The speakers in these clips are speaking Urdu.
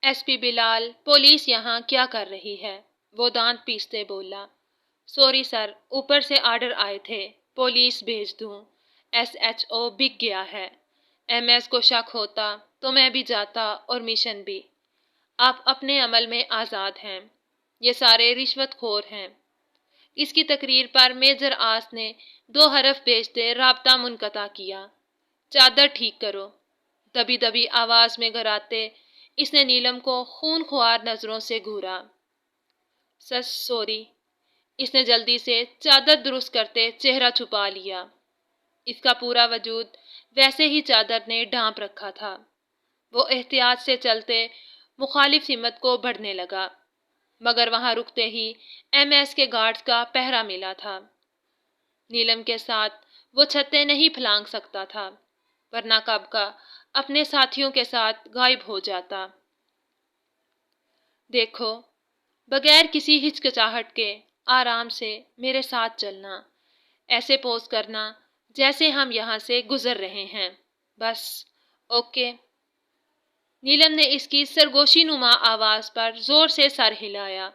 ایس پی بلال، پولیس یہاں کیا کر رہی ہے؟ وہ دانت پیستے بولا۔ سوری سر، اوپر سے آرڈر آئے تھے، پولیس بھیج دوں۔ ایس ایچ او بک گیا ہے۔ ایم ایس کو شک ہوتا تو میں بھی جاتا اور مشن بھی۔ آپ اپنے عمل میں آزاد ہیں، یہ سارے رشوت خور ہیں۔ اس کی تقریر پر میجر آس نے 2 حرف بھیجتے رابطہ منقطع کیا۔ چادر ٹھیک کرو۔ دبی دبی آواز میں گھراتے اس نے نیلم کو خون خوار نظروں سے گھورا۔ سچ سوری۔ اس نے جلدی سے چادر درست کرتے چہرہ چھپا لیا۔ اس کا پورا وجود ویسے ہی چادر نے ڈھانپ رکھا تھا۔ وہ احتیاط سے چلتے مخالف سمت کو بڑھنے لگا، مگر وہاں رکتے ہی ایم ایس کے گارڈز کا پہرا ملا تھا۔ نیلم کے ساتھ وہ چھتیں نہیں پھلانگ سکتا تھا، ورنہ کب کا اپنے ساتھیوں کے ساتھ غائب ہو جاتا۔ دیکھو، بغیر کسی ہچکچاہٹ کے آرام سے میرے ساتھ چلنا، ایسے پوز کرنا جیسے ہم یہاں سے گزر رہے ہیں، بس۔ اوکے؟ نیلم نے اس کی سرگوشی نما آواز پر زور سے سر ہلایا۔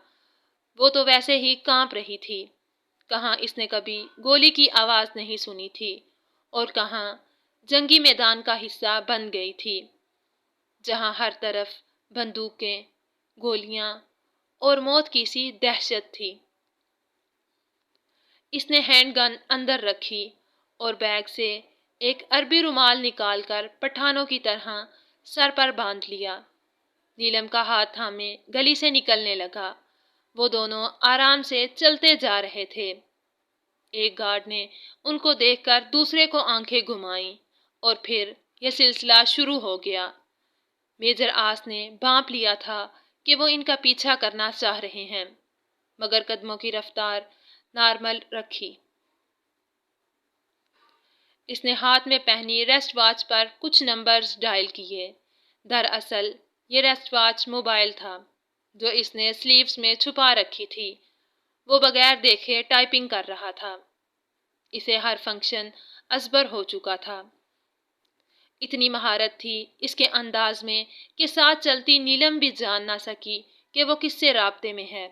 وہ تو ویسے ہی کانپ رہی تھی۔ کہاں اس نے کبھی گولی کی آواز نہیں سنی تھی، اور کہاں جنگی میدان کا حصہ بن گئی تھی، جہاں ہر طرف بندوقیں، گولیاں اور موت کی سی دہشت تھی۔ اس نے ہینڈ گن اندر رکھی اور بیگ سے ایک عربی رومال نکال کر پٹھانوں کی طرح سر پر باندھ لیا۔ نیلم کا ہاتھ تھامے گلی سے نکلنے لگا۔ وہ دونوں آرام سے چلتے جا رہے تھے۔ ایک گارڈ نے ان کو دیکھ کر دوسرے کو آنکھیں گھمائیں، اور پھر یہ سلسلہ شروع ہو گیا۔ میجر آس نے بھانپ لیا تھا کہ وہ ان کا پیچھا کرنا چاہ رہے ہیں، مگر قدموں کی رفتار نارمل رکھی۔ اس نے ہاتھ میں پہنی ریسٹ واچ پر کچھ نمبرز ڈائل کیے۔ دراصل یہ ریسٹ واچ موبائل تھا، جو اس نے سلیوز میں چھپا رکھی تھی۔ وہ بغیر دیکھے ٹائپنگ کر رہا تھا۔ اسے ہر فنکشن ازبر ہو چکا تھا۔ اتنی مہارت تھی اس کے انداز میں کہ ساتھ چلتی نیلم بھی جان نہ سکی کہ وہ کس سے رابطے میں ہے۔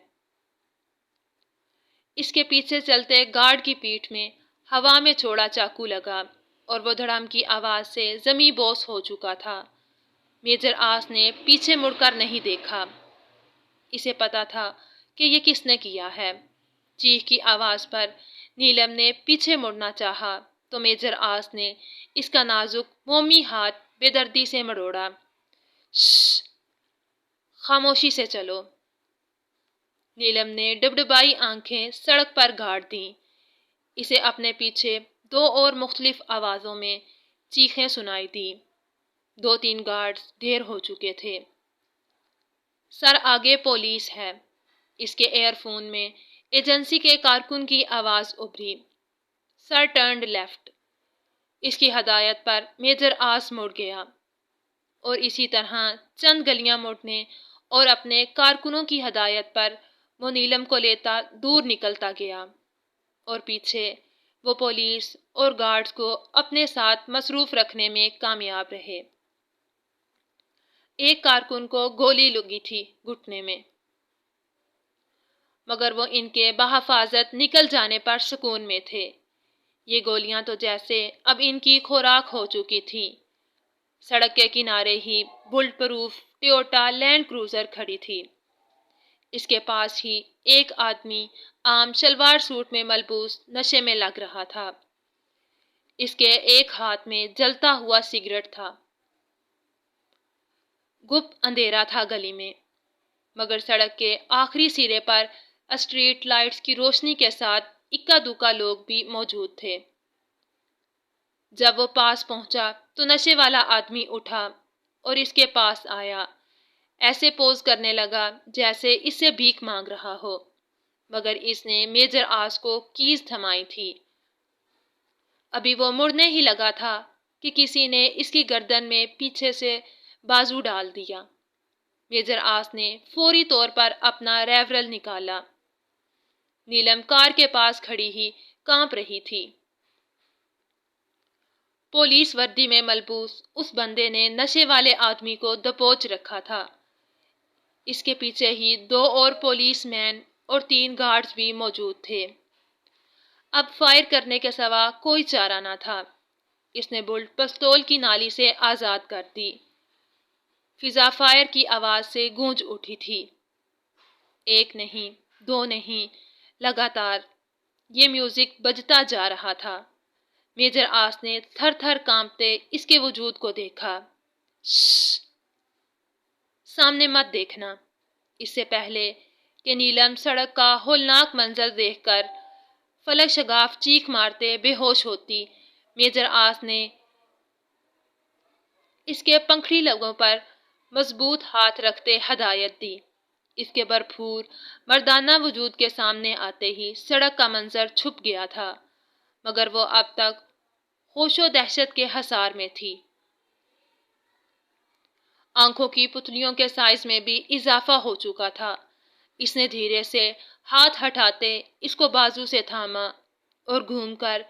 اس کے پیچھے چلتے گارڈ کی پیٹھ میں ہوا میں چھوڑا چاقو لگا، اور وہ دھڑام کی آواز سے زمیں بوس ہو چکا تھا۔ میجر آس نے پیچھے مڑ کر نہیں دیکھا۔ اسے پتا تھا کہ یہ کس نے کیا ہے۔ چیخ کی آواز پر نیلم نے پیچھے مڑنا چاہا تو میجر آس نے اس کا نازک مومی ہاتھ بے دردی سے مروڑا۔ شش! خاموشی سے چلو۔ نیلم نے ڈبڈبائی آنکھیں سڑک پر گاڑ دیں۔ اسے اپنے پیچھے 2 اور مختلف آوازوں میں چیخیں سنائی دیں۔ 2-3 گارڈز ڈھیر ہو چکے تھے۔ سر آگے پولیس ہے۔ اس کے ایئر فون میں ایجنسی کے کارکن کی آواز ابھری۔ سر ٹرنڈ لیفٹ۔ اس کی ہدایت پر میجر آس مڑ گیا، اور اسی طرح چند گلیاں مڑنے اور اپنے کارکنوں کی ہدایت پر وہ نیلم کو لیتا دور نکلتا گیا، اور پیچھے وہ پولیس اور گارڈز کو اپنے ساتھ مصروف رکھنے میں کامیاب رہے۔ ایک کارکن کو گولی لگی تھی گھٹنے میں، مگر وہ ان کے بحفاظت نکل جانے پر سکون میں تھے۔ یہ گولیاں تو جیسے اب ان کی خوراک ہو چکی تھیں۔ سڑک کے کنارے ہی bulletproof Toyota Land Cruiser کھڑی تھی۔ اس کے پاس ہی ایک آدمی عام شلوار سوٹ میں ملبوس نشے میں لگ رہا تھا۔ اس کے ایک ہاتھ میں جلتا ہوا سگریٹ تھا۔ گپ اندھیرا تھا گلی میں، مگر سڑک کے آخری سرے پر اسٹریٹ لائٹس کی روشنی کے ساتھ اکا دکا لوگ بھی موجود تھے۔ جب وہ پاس پہنچا تو نشے والا آدمی اٹھا اور اس کے پاس آیا۔ ایسے پوز کرنے لگا جیسے اس سے بھیک مانگ رہا ہو، مگر اس نے میجر آس کو کیز تھمائی تھی۔ ابھی وہ مڑنے ہی لگا تھا کہ کسی نے اس کی گردن میں پیچھے سے بازو ڈال دیا۔ میجر آس نے فوری طور پر اپنا ریولور نکالا۔ نیلم کار کے پاس کھڑی ہی کانپ رہی تھی۔ پولیس وردی میں ملبوس اس بندے نے نشے والے آدمی کو دبوچ رکھا تھا۔ اس کے پیچھے ہی 2 اور پولیس مین اور 3 گارڈز بھی موجود تھے۔ اب فائر کرنے کے سوا کوئی چارہ نہ تھا۔ اس نے بلٹ پستول کی نالی سے آزاد کر دی۔ فضا فائر کی آواز سے گونج اٹھی تھی۔ 1 نہیں، 2 نہیں، لگاتار یہ میوزک بجتا جا رہا تھا۔ میجر آس نے تھر تھر کانپتے اس کے وجود کو دیکھا۔ شش! سامنے مت دیکھنا۔ اس سے پہلے کہ نیلم سڑک کا ہولناک منظر دیکھ کر فلک شگاف چیخ مارتے بے ہوش ہوتی، میجر آس نے اس کے پنکھڑی لبوں پر مضبوط ہاتھ رکھتے ہدایت دی۔ اس کے بھرپور مردانہ وجود کے سامنے آتے ہی سڑک کا منظر چھپ گیا تھا، مگر وہ اب تک ہوش و دہشت کے حصار میں تھی۔ آنکھوں کی پتلیوں کے سائز میں بھی اضافہ ہو چکا تھا۔ اس نے دھیرے سے ہاتھ ہٹاتے اس کو بازو سے تھاما اور گھوم کر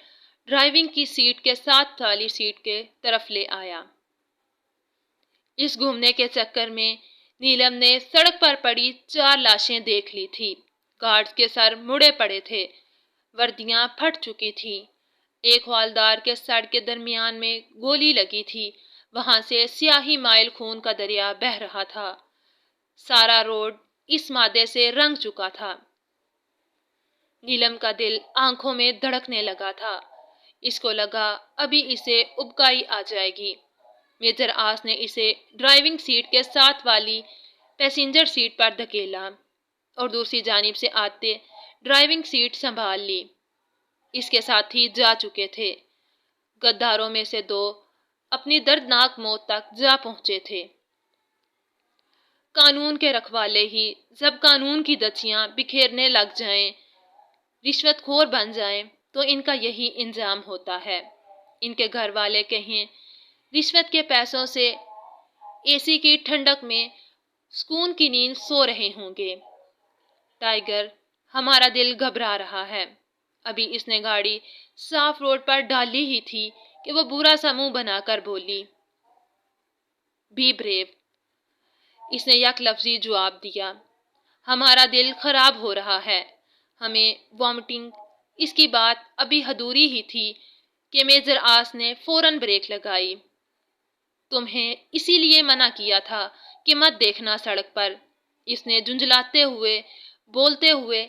ڈرائیونگ کی سیٹ کے ساتھ والی سیٹ کے طرف لے آیا۔ اس گھومنے کے چکر میں نیلم نے سڑک پر پڑی 4 لاشیں دیکھ لی تھی۔ گارڈز کے سر مڑے پڑے تھے، وردیاں پھٹ چکی تھی۔ ایک حوالدار کے سر کے درمیان میں گولی لگی تھی، وہاں سے سیاہی مائل خون کا دریا بہہ رہا تھا۔ سارا روڈ اس مادے سے رنگ چکا تھا۔ نیلم کا دل آنکھوں میں دھڑکنے لگا تھا۔ اس کو لگا ابھی اسے ابکائی آ جائے گی۔ میجر آس نے اسے ڈرائیونگ سیٹ کے ساتھ والی پیسنجر سیٹ پر دھکیلا اور دوسری جانب سے آتے ڈرائیونگ سیٹ سنبھال لی۔ اس کے ساتھی جا چکے تھے۔ غداروں میں سے 2 اپنی دردناک موت تک جا پہنچے تھے۔ قانون کے رکھوالے ہی جب قانون کی دچیاں بکھیرنے لگ جائیں، رشوت خور بن جائیں، تو ان کا یہی انجام ہوتا ہے۔ ان کے گھر والے کہیں رشوت کے پیسوں سے اے سی کی ٹھنڈک میں سکون کی نیند سو رہے ہوں گے۔ ٹائیگر، ہمارا دل گھبرا رہا ہے۔ ابھی اس نے گاڑی صاف روڈ پر ڈالی ہی تھی کہ وہ برا سا منہ بنا کر بولی، بی بریو۔ اس نے یک لفظی جواب دیا، ہمارا دل خراب ہو رہا ہے، ہمیں وامٹنگ۔ اس کی بات ابھی ادھوری ہی تھی کہ میجر آس نے فوراً بریک لگائی۔ تمہیں اسی لیے منع کیا تھا کہ مت دیکھنا سڑک پر۔ اس نے جھنجھلاتے ہوئے بولتے ہوئے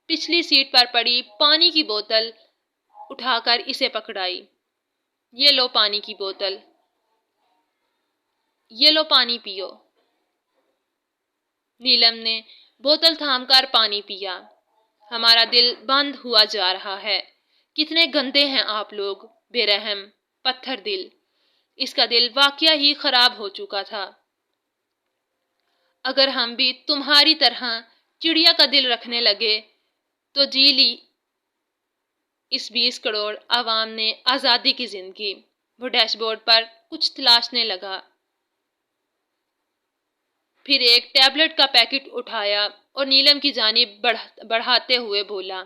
پچھلی سیٹ پر پڑی پانی کی بوتل اٹھا کر اسے پکڑائی۔ یہ لو پانی کی بوتل، یہ لو پانی پیو۔ نیلم نے بوتل تھام کر پانی پیا۔ ہمارا دل بند ہوا جا رہا ہے۔ کتنے گندے ہیں آپ لوگ، بے رحم، پتھر دل۔ اس کا دل واقعہ ہی خراب ہو چکا تھا۔ اگر ہم بھی تمہاری طرح چڑیا کا دل رکھنے لگے تو جی لی اس 20 کروڑ عوام نے آزادی کی زندگی۔ وہ ڈیش بورڈ پر کچھ تلاشنے لگا، پھر ایک ٹیبلٹ کا پیکٹ اٹھایا اور نیلم کی جانب بڑھاتے ہوئے بولا،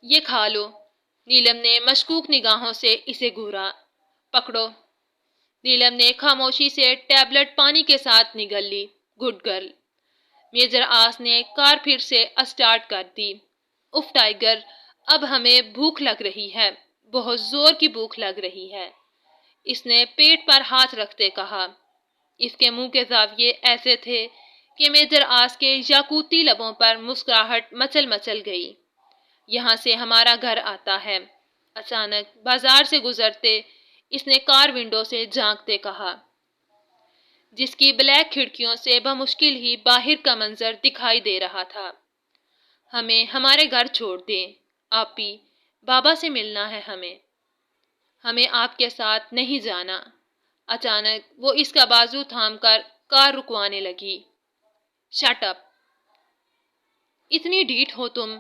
یہ کھا لو۔ نیلم نے مشکوک نگاہوں سے اسے گھورا۔ پکڑو۔ نیلم نے خاموشی سے ٹیبلٹ پانی کے ساتھ نگل لی۔ Good girl. میجر آس نے کار پھر سے اسٹارٹ کر دی۔ اف ٹائیگر، اب ہمیں بھوک لگ رہی ہے، بہت زور کی بھوک لگ رہی ہے۔ اس نے پیٹ پر ہاتھ رکھتے کہا۔ اس کے منہ کے زاویے ایسے تھے کہ میجر آس کے یاقوتی لبوں پر مسکراہٹ مچل مچل گئی۔ یہاں سے ہمارا گھر آتا ہے۔ اچانک بازار سے گزرتے اس نے کار ونڈو سے جھانکتے کہا، جس کی بلیک کھڑکیوں سے بمشکل ہی باہر کا منظر دکھائی دے رہا تھا۔ ہمیں ہمارے گھر چھوڑ دیں، آپی، بابا سے ملنا ہے ہمیں آپ کے ساتھ نہیں جانا۔ اچانک وہ اس کا بازو تھام کر کار رکوانے لگی۔ Shut up! اتنی ڈھیٹ ہو تم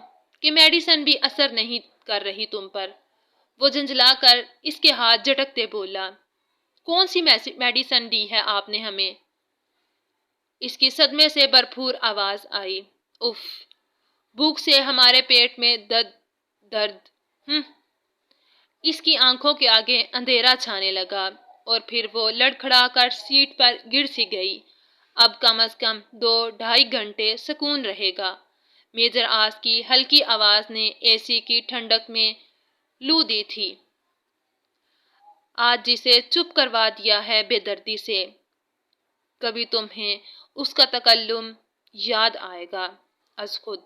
کہ میڈیسن بھی اثر نہیں کر رہی تم پر۔ وہ جھنجھلا کر اس کے ہاتھ جھٹکتے بولا، کون سی میڈیسن دی ہے آپ نے ہمیں؟ اس کی صدمے سے بھرپور آواز آئی، اف، بھوک سے ہمارے پیٹ میں درد۔ اس کی آنکھوں کے آگے اندھیرا چھانے لگا اور پھر وہ لڑکھڑا کر سیٹ پر گر سی گئی۔ اب کم از کم 2-2.5 گھنٹے سکون رہے گا۔ میجر آس کی ہلکی آواز نے اے سی کی ٹھنڈک میں لو دی تھی۔ آج جسے چپ کروا دیا ہے بے دردی سے، کبھی تمہیں اس کا تکلم یاد آئے گا از خود۔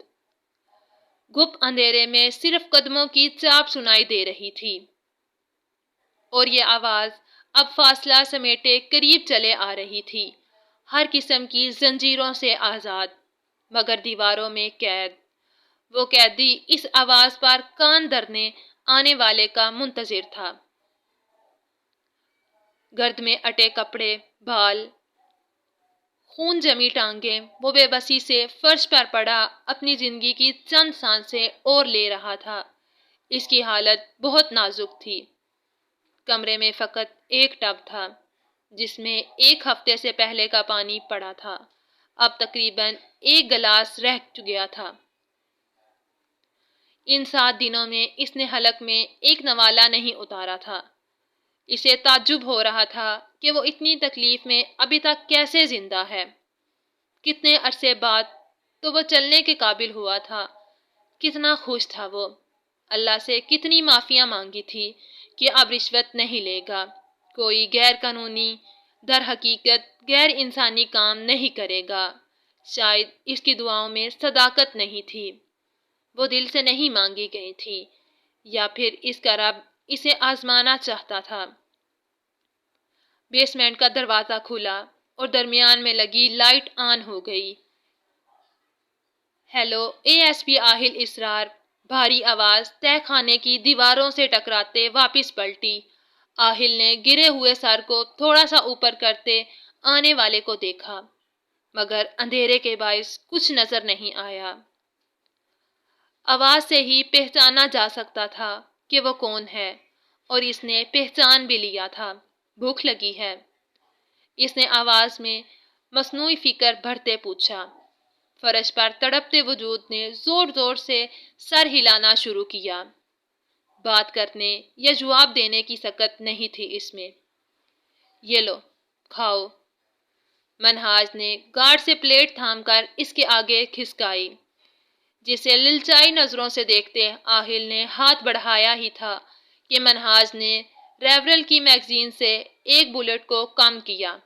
گپ اندھیرے میں صرف قدموں کی چاپ سنائی دے رہی تھی، اور یہ آواز اب فاصلہ سمیٹے قریب چلے آ رہی تھی، ہر قسم کی زنجیروں سے آزاد، مگر دیواروں میں قید۔ وہ قیدی اس آواز پر کان دھرنے آنے والے کا منتظر تھا۔ گرد میں اٹے کپڑے، بال، خون جمی ٹانگیں، وہ بے بسی سے فرش پر پڑا اپنی زندگی کی چند سانسیں اور لے رہا تھا۔ اس کی حالت بہت نازک تھی۔ کمرے میں فقط ایک ٹب تھا، جس میں 1 ہفتے سے پہلے کا پانی پڑا تھا، اب تقریباً 1 گلاس رہ گیا تھا۔ ان 7 دنوں میں اس نے حلق میں ایک نوالہ نہیں اتارا تھا۔ اسے تعجب ہو رہا تھا کہ وہ اتنی تکلیف میں ابھی تک کیسے زندہ ہے۔ کتنے عرصے بعد تو وہ چلنے کے قابل ہوا تھا۔ کتنا خوش تھا وہ، اللہ سے کتنی معافیاں مانگی تھی کہ اب رشوت نہیں لے گا، کوئی غیر قانونی، در حقیقت غیر انسانی کام نہیں کرے گا۔ شاید اس کی دعاؤں میں صداقت نہیں تھی، وہ دل سے نہیں مانگی گئی تھی، یا پھر اس کا رب اسے آزمانا چاہتا تھا۔ بیسمنٹ کا دروازہ کھلا اور درمیان میں لگی لائٹ آن ہو گئی۔ ہیلو اے ایس پی آہل اسرار، بھاری آواز تہہ خانے کی دیواروں سے ٹکراتے واپس پلٹی۔ آہل نے گرے ہوئے سر کو تھوڑا سا اوپر کرتے آنے والے کو دیکھا، مگر اندھیرے کے باعث کچھ نظر نہیں آیا۔ آواز سے ہی پہچانا جا سکتا تھا کہ وہ کون ہے، اور اس نے پہچان بھی لیا تھا، بھوک لگی ہے؟ اس نے آواز میں مصنوعی فکر بھرتے پوچھا۔ فرش پر تڑپتے وجود نے زور زور سے سر ہلانا شروع کیا۔ بات کرنے یا جواب دینے کی سکت نہیں تھی اس میں۔ یہ لو، کھاؤ۔ منہاج نے گارڈ سے پلیٹ تھام کر اس کے آگے کھسکائی۔ جسے للچائی نظروں سے دیکھتے آہل نے ہاتھ بڑھایا ہی تھا کہ منہاج نے ریورل کی میگزین سے ایک بلٹ کو کم کیا۔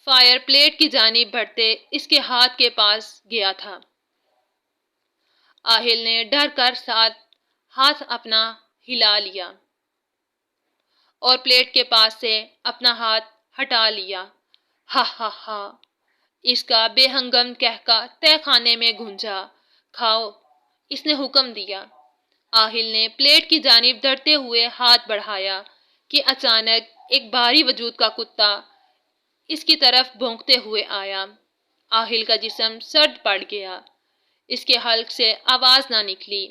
فائر پلیٹ کی جانب بڑھتے اس کے ہاتھ کے پاس گیا تھا۔ آہل نے ڈر کر ساتھ ہاتھ اپنا ہلا لیا اور پلیٹ کے پاس سے اپنا ہاتھ ہٹا لیا۔ ہا ہا ہا، اس کا بے ہنگم کہکا تہہ خانے میں گونجا۔ کھاؤ، اس نے حکم دیا۔ آہل نے پلیٹ کی جانب ڈرتے ہوئے ہاتھ بڑھایا کہ اچانک ایک بھاری وجود کا کتا اس کی طرف بھونکتے ہوئے آیا۔ آہل کا جسم سرد پڑ گیا۔ اس کے حلق سے آواز نہ نکلی،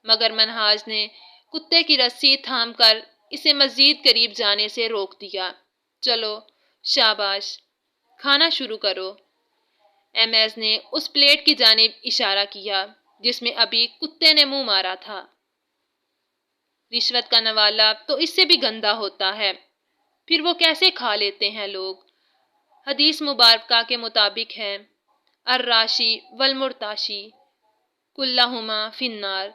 مگر منہاج نے کتے کی رسی تھام کر اسے مزید قریب جانے سے روک دیا۔ چلو، شاباش، کھانا شروع کرو۔ ایم ایس نے اس پلیٹ کی جانب اشارہ کیا جس میں ابھی کتے نے منہ مارا تھا۔ رشوت کا نوالا تو اس سے بھی گندا ہوتا ہے، پھر وہ کیسے کھا لیتے ہیں لوگ؟ حدیث مبارکہ کے مطابق ہے، الراشی والمرتاشی کلہما فی النار،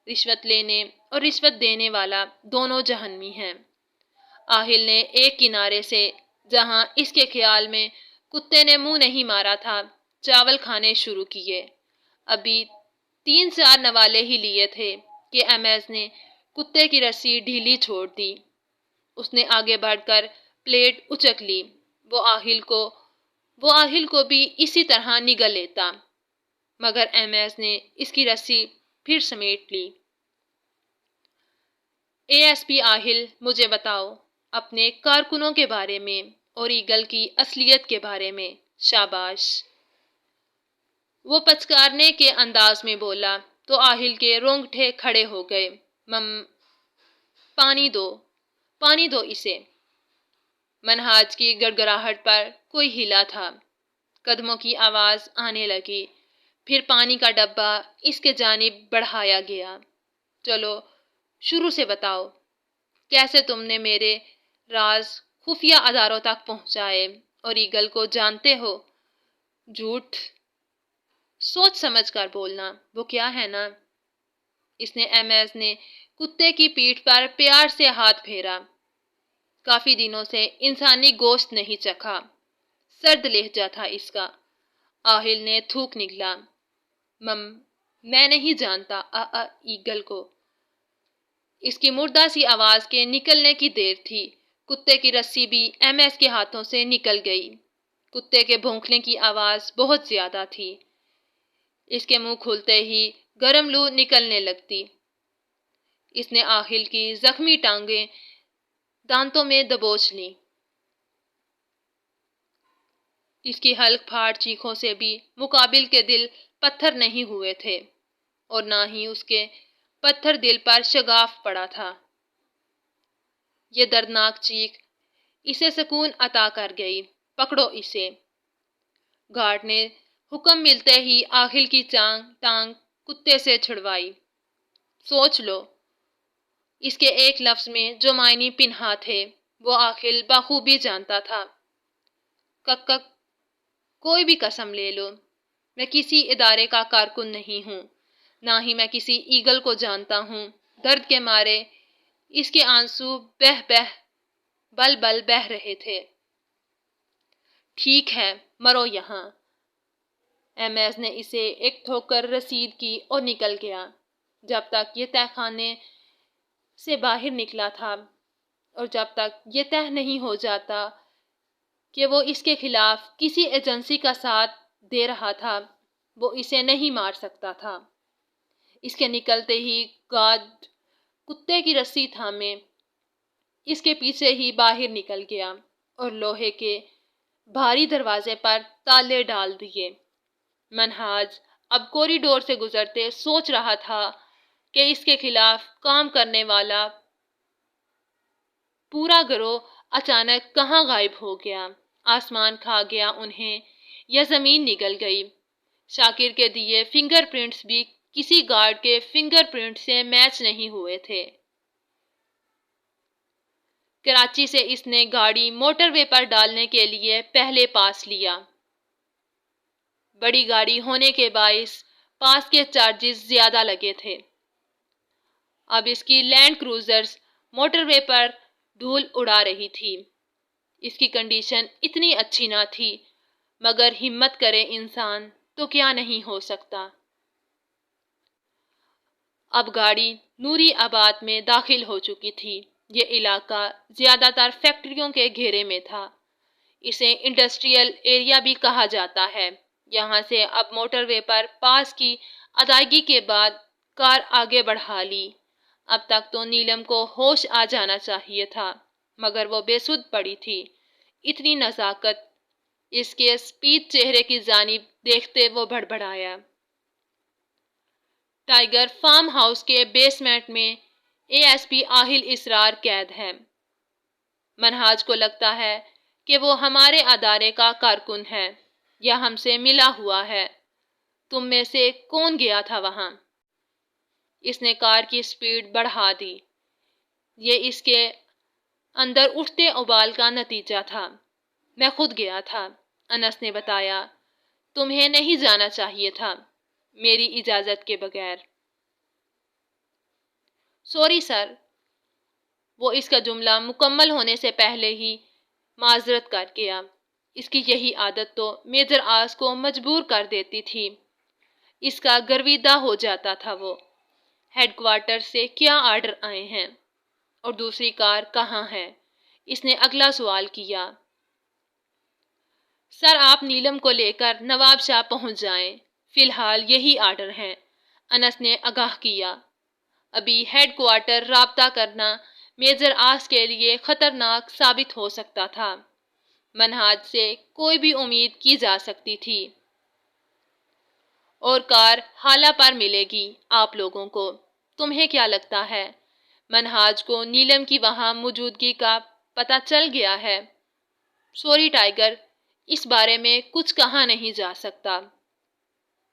رشوت لینے اور رشوت دینے والا دونوں جہنمی ہیں۔ آہل نے ایک کنارے سے، جہاں اس کے خیال میں کتے نے منہ نہیں مارا تھا، چاول کھانے شروع کیے۔ ابھی 3-4 نوالے ہی لیے تھے کہ ایم ایس نے کتے کی رسی ڈھیلی چھوڑ دی۔ اس نے آگے بڑھ کر پلیٹ اچک لی۔ وہ آہل کو بھی اسی طرح نگل لیتا، مگر ایم ایس نے اس کی رسی پھر سمیٹ لی۔ اے ایس پی آہل، مجھے بتاؤ اپنے کارکنوں کے بارے میں اور ایگل کی اصلیت کے بارے میں۔ شاباش، وہ پچکارنے کے انداز میں بولا تو آہل کے رونگٹے کھڑے ہو گئے۔ پانی دو اسے۔ منہاج کی گڑگڑاہٹ پر کوئی ہلا تھا۔ قدموں کی آواز آنے لگی، پھر پانی کا ڈبہ اس کے جانب بڑھایا گیا۔ چلو شروع سے بتاؤ، کیسے تم نے میرے راز خفیہ اداروں تک پہنچائے اور ایگل کو جانتے ہو؟ جھوٹ، سوچ سمجھ کر بولنا، وہ کیا ہے نا؟ اس نے ایمیز نے کتے کی پیٹھ پر پیار سے ہاتھ پھیرا۔ کافی دنوں سے انسانی گوشت نہیں چکھا، سرد لہجہ تھا اس کا۔ آہل نے تھوک نگلا۔ میں نہیں جانتا ایگل کو۔ اس کی مردہ سی آواز کے نکلنے کی دیر تھی۔ کتے کی رسی بھی ایمیز کے ہاتھوں سے نکل گئی۔ کتے کے بھونکنے کی آواز بہت زیادہ تھی۔ اس کے منہ کھلتے ہی گرم لو نکلنے لگتی۔ اس نے آہل کی زخمی ٹانگیں دانتوں میں دبوچ لیں۔ اس کی ہلک پھاڑ چیخوں سے بھی مقابل کے دل پتھر نہیں ہوئے تھے، اور نہ ہی اس کے پتھر دل پر شگاف پڑا تھا۔ یہ دردناک چیخ اسے سکون عطا کر گئی۔ پکڑو اسے۔ گارڈ نے حکم ملتے ہی آہل کی ٹانگ کتے سے چھڑوائی۔ سوچ لو، اس کے ایک لفظ میں جو معنی پنہا تھے وہ آہل بخوبی جانتا تھا۔ کوئی بھی قسم لے لو، میں کسی ادارے کا کارکن نہیں ہوں، نہ ہی میں کسی ایگل کو جانتا ہوں۔ درد کے مارے اس کے آنسو بل بہ رہے تھے۔ ٹھیک ہے، مرو یہاں۔ ایمیز نے اسے ایک ٹھوکر رسید کی اور نکل گیا۔ جب تک یہ تہ خانے سے باہر نکلا تھا، اور جب تک یہ طے نہیں ہو جاتا کہ وہ اس کے خلاف کسی ایجنسی کا ساتھ دے رہا تھا، وہ اسے نہیں مار سکتا تھا۔ اس کے نکلتے ہی گارڈ کتے کی رسی تھامے اس کے پیچھے ہی باہر نکل گیا اور لوہے کے بھاری دروازے پر تالے ڈال دیے۔ منہاج اب کوریڈور سے گزرتے سوچ رہا تھا کہ اس کے خلاف کام کرنے والا پورا گروہ اچانک کہاں غائب ہو گیا۔ آسمان کھا گیا انہیں یا زمین نگل گئی۔ شاکر کے دیے فنگر پرنٹس بھی کسی گارڈ کے فنگر پرنٹ سے میچ نہیں ہوئے تھے۔ کراچی سے اس نے گاڑی موٹر وے پر ڈالنے کے لیے پہلے پاس لیا۔ بڑی گاڑی ہونے کے باعث پاس کے چارجز زیادہ لگے تھے۔ اب اس کی لینڈ کروزرز موٹر وے پر دھول اڑا رہی تھی۔ اس کی کنڈیشن اتنی اچھی نہ تھی، مگر ہمت کرے انسان تو کیا نہیں ہو سکتا۔ اب گاڑی نوری آباد میں داخل ہو چکی تھی۔ یہ علاقہ زیادہ تر فیکٹریوں کے گھیرے میں تھا۔ اسے انڈسٹریل ایریا بھی کہا جاتا ہے۔ یہاں سے اب موٹر وے پر پاس کی ادائیگی کے بعد کار آگے بڑھا لی۔ اب تک تو نیلم کو ہوش آ جانا چاہیے تھا، مگر وہ بے سدھ پڑی تھی۔ اتنی نزاکت اس کے سپید چہرے کی جانب دیکھتے وہ بڑبڑایا۔ ٹائیگر فارم ہاؤس کے بیسمنٹ میں اے ایس پی آہل اسرار قید ہے۔ منہاج کو لگتا ہے کہ وہ ہمارے ادارے کا کارکن ہے یا ہم سے ملا ہوا ہے۔ تم میں سے کون گیا تھا وہاں؟ اس نے کار کی سپیڈ بڑھا دی۔ یہ اس کے اندر اٹھتے ابال کا نتیجہ تھا۔ میں خود گیا تھا، انس نے بتایا۔ تمہیں نہیں جانا چاہیے تھا، میری اجازت کے بغیر۔ Sorry sir. وہ اس کا جملہ مکمل ہونے سے پہلے ہی معذرت کر گیا۔ اس کی یہی عادت تو میجر آس کو مجبور کر دیتی تھی۔ اس کا گرویدہ ہو جاتا تھا وہ۔ ہیڈ کوارٹر سے کیا آرڈر آئے ہیں؟ اور دوسری کار کہاں ہے؟ اس نے اگلا سوال کیا۔ سر، آپ نیلم کو لے کر نواب شاہ پہنچ جائیں۔ فی الحال یہی آرڈر ہیں، انس نے آگاہ کیا۔ ابھی ہیڈ کوارٹر رابطہ کرنا میجر آس کے لیے خطرناک ثابت ہو سکتا تھا۔ منہاج سے کوئی بھی امید کی جا سکتی تھی۔ اور کار حالہ پر ملے گی آپ لوگوں کو۔ تمہیں کیا لگتا ہے منہاج کو نیلم کی وہاں موجودگی کا پتہ چل گیا ہے؟ سوری ٹائیگر، اس بارے میں کچھ کہا نہیں جا سکتا۔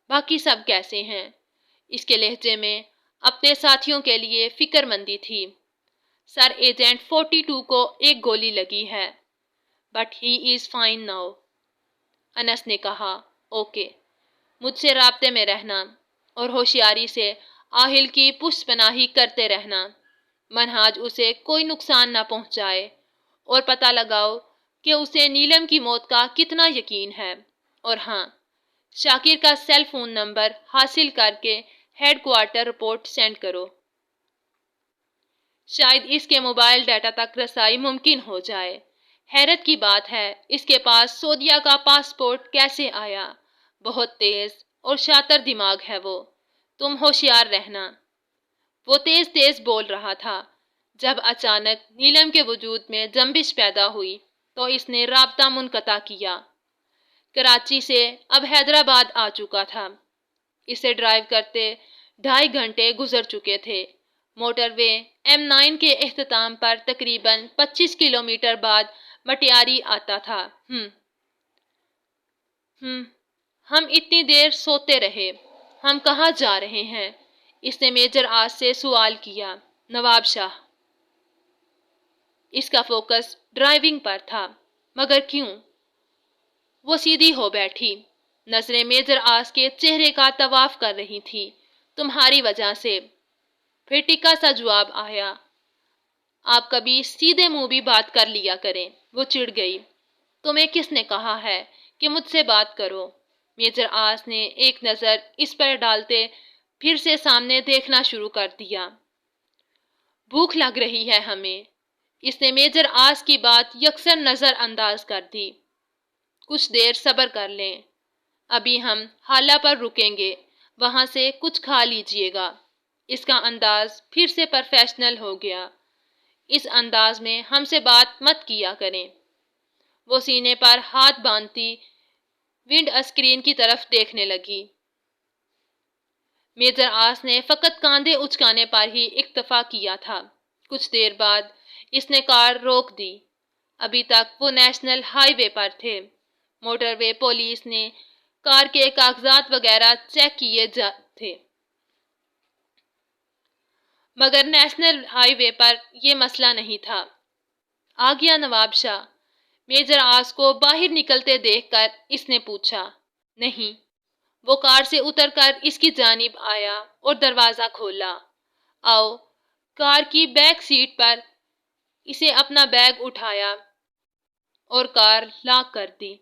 باقی سب کیسے ہیں؟ اس کے لہجے میں اپنے ساتھیوں کے لیے فکر مندی تھی۔ سر، ایجنٹ 42 کو ایک گولی لگی ہے۔ but he is fine now. انس نے کہا، اوکے، مجھ سے رابطے میں رہنا اور ہوشیاری سے آہل کی پشت پناہی کرتے رہنا، منہاج اسے کوئی نقصان نہ پہنچائے، اور پتہ لگاؤ کہ اسے نیلم کی موت کا کتنا یقین ہے، اور ہاں، شاکر کا سیل فون نمبر حاصل کر کے ہیڈ کوارٹر رپورٹ سینڈ کرو۔ شاید اس کے موبائل ڈیٹا تک رسائی ممکن ہو جائے۔ حیرت کی بات ہے، اس کے پاس سعودیہ کا پاسپورٹ کیسے آیا؟ بہت تیز اور شاطر دماغ ہے وہ، تم ہوشیار رہنا۔ وہ تیز تیز بول رہا تھا جب اچانک نیلم کے وجود میں جنبش پیدا ہوئی تو اس نے رابطہ منقطع کیا۔ کراچی سے اب حیدرآباد آ چکا تھا۔ اسے ڈرائیو کرتے 2.5 گھنٹے گزر چکے تھے۔ موٹر وے M9 کے اختتام پر تقریباً 25 کلومیٹر بعد مٹیاری آتا تھا۔ ہم اتنی دیر سوتے رہے، ہم کہاں جا رہے ہیں؟ اس نے میجر آج سے سوال کیا۔ نواب شاہ۔ اس کا فوکس ڈرائیونگ پر تھا، مگر کیوں؟ وہ سیدھی ہو بیٹھی، نظریں میجر آس کے چہرے کا طواف کر رہی تھی۔ تمہاری وجہ سے۔ پھر ٹکا سا جواب آیا۔ آپ کبھی سیدھے منہ بھی بات کر لیا کریں۔ وہ چڑ گئی۔ تمہیں کس نے کہا ہے کہ مجھ سے بات کرو؟ میجر آس نے ایک نظر اس پر ڈالتے پھر سے سامنے دیکھنا شروع کر دیا۔ بھوک لگ رہی ہے ہمیں۔ اس نے میجر آس کی بات یکسر نظر انداز کر دی۔ کچھ دیر صبر کر لیں، ابھی ہم حالہ پر رکیں گے، وہاں سے کچھ کھا لیجئے گا۔ اس کا انداز پھر سے پروفیشنل ہو گیا۔ اس انداز میں ہم سے بات مت کیا کریں۔ وہ سینے پر ہاتھ باندھتی ونڈ اسکرین کی طرف دیکھنے لگی۔ میجر آس نے فقط کاندھے اچکانے پر ہی اکتفا کیا تھا۔ کچھ دیر بعد اس نے کار روک دی۔ ابھی تک وہ نیشنل ہائی وے پر تھے۔ موٹر وے پولیس نے کار کے کاغذات وغیرہ چیک کیے تھے، مگر نیشنل ہائی وے پر یہ مسئلہ نہیں تھا۔ آ گیا نواب شاہ؟ میجر آس کو باہر نکلتے دیکھ کر اس نے پوچھا۔ نہیں۔ وہ کار سے اتر کر اس کی جانب آیا اور دروازہ کھولا۔ آؤ۔ کار کی بیک سیٹ پر اسے اپنا بیگ اٹھایا اور کار لاک کر دی۔